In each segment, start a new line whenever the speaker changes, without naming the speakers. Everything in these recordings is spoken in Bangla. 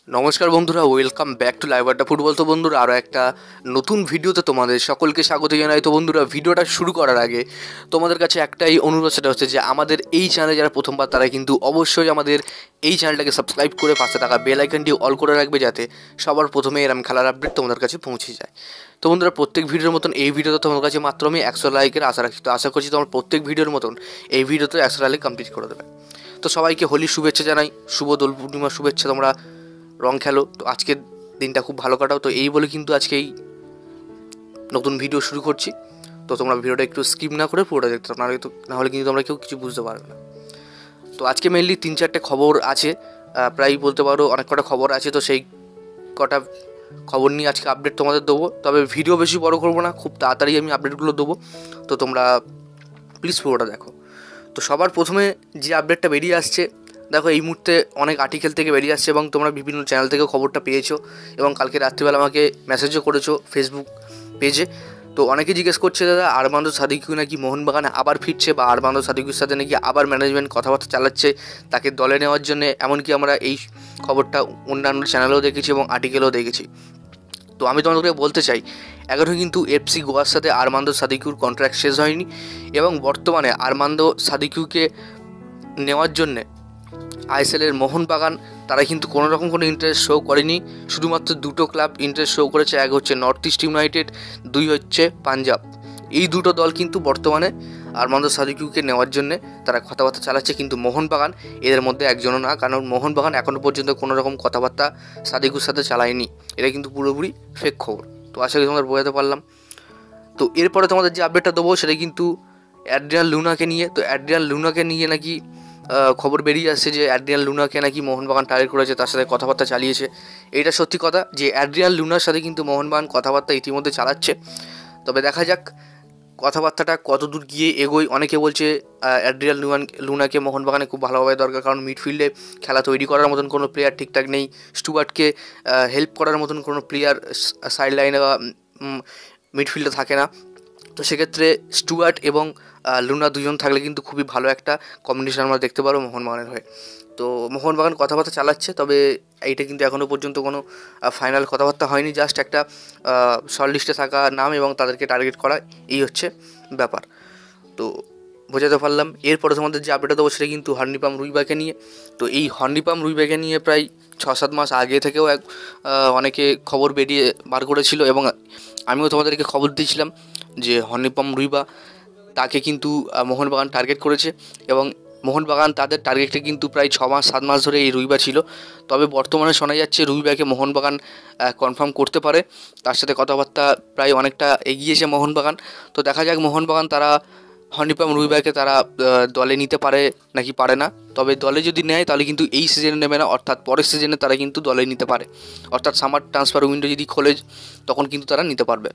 নমস্কার বন্ধুরা, ওয়েলকাম ব্যাক টু লাইভ আড্ডা ফুটবল। তো বন্ধুরা, আরও একটা নতুন ভিডিওতে তোমাদের সকলকে স্বাগত জানাই। তো বন্ধুরা, ভিডিওটা শুরু করার আগে তোমাদের কাছে একটাই অনুরোধ, সেটা হচ্ছে যে আমাদের এই চ্যানেলে যারা প্রথমবার তারা কিন্তু অবশ্যই আমাদের এই চ্যানেলটাকে সাবস্ক্রাইব করে পাশে থাকা বেল আইকনটি অল করে রাখবে, যাতে সবার প্রথমে এরম খেলার আপডেট তোমাদের কাছে পৌঁছে যায়। তো বন্ধুরা, প্রত্যেক ভিডিওর মতন এই ভিডিওতে তোমাদের কাছে মাত্র আমি 100 লাইকের আশা রাখছি। তো আশা করছি তোমার প্রত্যেক ভিডিওর মতন এই ভিডিওতে 100 লাইক কমপ্লিট করে দেবে। তো সবাইকে হোলির শুভেচ্ছা জানাই, শুভ দোল পূর্ণিমার শুভেচ্ছা। তোমরা রং খেলো, তো আজকের দিনটা খুব ভালো কাটাও। তো এই বলে কিন্তু আজকে এই নতুন ভিডিও শুরু করছি। তো তোমরা ভিডিওটা একটু স্কিপ না করে পুরোটা দেখতে, নাহলে কিন্তু তোমরা কেউ কিছু বুঝতে পারবে না। তো আজকে মেনলি 3-4টে খবর আছে, প্রায় বলতে পারো অনেক কটা খবর আছে। তো সেই কটা খবর নিয়ে আজকে আপডেট তোমাদের দেবো। তবে ভিডিও বেশি বড় করবো না, খুব তাড়াতাড়ি আমি আপডেটগুলো দেবো। তো তোমরা প্লিজ পুরোটা দেখো। তো সবার প্রথমে যে আপডেটটা বেরিয়ে আসছে, দেখো এই মুহূর্তে অনেক আর্টিকেল থেকে বেরিয়ে আসছে এবং তোমরা বিভিন্ন চ্যানেল থেকে খবরটা পেয়েছো এবং কালকে রাত্রিবেলা আমাকে মেসেজও করেছো ফেসবুক পেজে। তো অনেকে জিজ্ঞেস করছে, দাদা আরমান্দ সাদিকু নাকি মোহনবাগানে আবার ফিরছে, বা আরমান্দ সাদিকুর সাথে নাকি আবার ম্যানেজমেন্ট কথাবার্তা চালাচ্ছে তাকে দলে নেওয়ার জন্য। এমনকি আমরা এই খবরটা অন্যান্য চ্যানেলেও দেখেছি এবং আর্টিকেলেও দেখেছি। তো আমি তোমাদেরকে বলতে চাই, এখনও কিন্তু এফসি গোয়ার সাথে আরমান্দ সাদিকুর কন্ট্রাক্ট শেষ হয়নি এবং বর্তমানে আরমান্দ সাদিকুকে নেওয়ার জন্যে আইএসএলের মোহনবাগান তারা কিন্তু কোনো রকম কোনো ইন্টারেস্ট শো করেনি। শুধুমাত্র দুটো ক্লাব ইন্টারেস্ট শো করেছে, এক হচ্ছে নর্থ ইস্ট ইউনাইটেড, দুই হচ্ছে পাঞ্জাব। এই দুটো দল কিন্তু বর্তমানে আরমান্দ সাদিকুকে নেওয়ার জন্যে তারা কথাবার্তা চালাচ্ছে, কিন্তু মোহনবাগান এদের মধ্যে একজনও না। কারণ মোহনবাগান এখনও পর্যন্ত কোনো রকম কথাবার্তা সাদিকুর সাথে চালায়নি। এটা কিন্তু পুরোপুরি ফেক খবর। তো আশা করি তোমাদের বোঝাতে পারলাম। তো এরপরে তোমাদের যে আপডেটটা দেবো সেটা কিন্তু অ্যাড্রিয়ান লুনাকে নিয়ে। তো অ্যাড্রিয়ান লুনাকে নিয়ে নাকি খবর বেরিয়ে আসছে যে অ্যাড্রিয়ান লুনাকে নাকি মোহনবাগান টার্গেট করেছে, তার সাথে কথাবার্তা চালিয়েছে। এটা সত্যি কথা যে অ্যাড্রিয়ান লুনার সাথে কিন্তু মোহনবাগান কথাবার্তা ইতিমধ্যে চালাচ্ছে। তবে দেখা যাক কথাবার্তাটা কত দূর গিয়ে এগোয়। অনেকে বলছে অ্যাড্রিয়ান লুনাকে মোহনবাগানে খুব ভালোভাবে দরকার, কারণ মিডফিল্ডে খেলা তৈরি করার মতন কোনো প্লেয়ার ঠিকঠাক নেই। স্টুয়ার্টকে হেল্প করার মতন কোনো প্লেয়ার সাইড লাইনে বা মিডফিল্ডে থাকে না। তো সেক্ষেত্রে স্টুয়ার্ট এবং লুনা দুজন থাকলে কিন্তু খুবই ভালো একটা কম্বিনেশন আমরা দেখতে পারবো মোহনবাগানের হয়ে। তো মোহনবাগান কথাবার্তা চালাচ্ছে, তবে এইটা কিন্তু এখনও পর্যন্ত কোনো ফাইনাল কথাবার্তা হয়নি। জাস্ট একটা শর্ট লিস্টে থাকা নাম এবং তাদেরকে টার্গেট করা, এই হচ্ছে ব্যাপার। তো বোঝাতে পারলাম। এরপরে তোমাদের যে আপডেটটা দেবো সেটা কিন্তু হর্নিপাম রুইবাকে নিয়ে। তো এই হর্নিপাম রুইবাকে নিয়ে প্রায় 6-7 মাস আগে থেকেও অনেকে খবর বার করেছিল এবং আমিও তোমাদেরকে খবর দিয়েছিলাম যে হর্নিপাম রুইবা তাকে কিন্তু মোহনবাগান টার্গেট করেছে এবং মোহনবাগান তাদের টার্গেটে কিন্তু প্রায় 6-7 মাস ধরে এই রুইবা ছিল। তবে বর্তমানে শোনা যাচ্ছে রুইবাকে মোহনবাগান কনফার্ম করতে পারে, তার সাথে কথাবার্তা প্রায় অনেকটা এগিয়েছে মোহনবাগান। তো দেখা যাক মোহনবাগান তারা হর্নিপাম রুইবাকে তারা দলে নিতে পারে নাকি পারে না। তবে দলে যদি নেয় তাহলে কিন্তু এই সিজনে নেবে না, অর্থাৎ পরের সিজনে তারা কিন্তু দলে নিতে পারে। অর্থাৎ সামার ট্রান্সফার উইন্ডো যদি খোলে তখন কিন্তু তারা নিতে পারবে।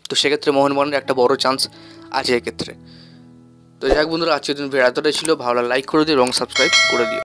তো সেক্ষেত্রে মোহনবাগানের একটা বড় চান্স আছে এক্ষেত্রে। তো যাই হোক বন্ধুরা, আজকের দিন ভিডিও এতটাই ছিল। ভালো লাইক করে দিও এবং সাবস্ক্রাইব করে দিও।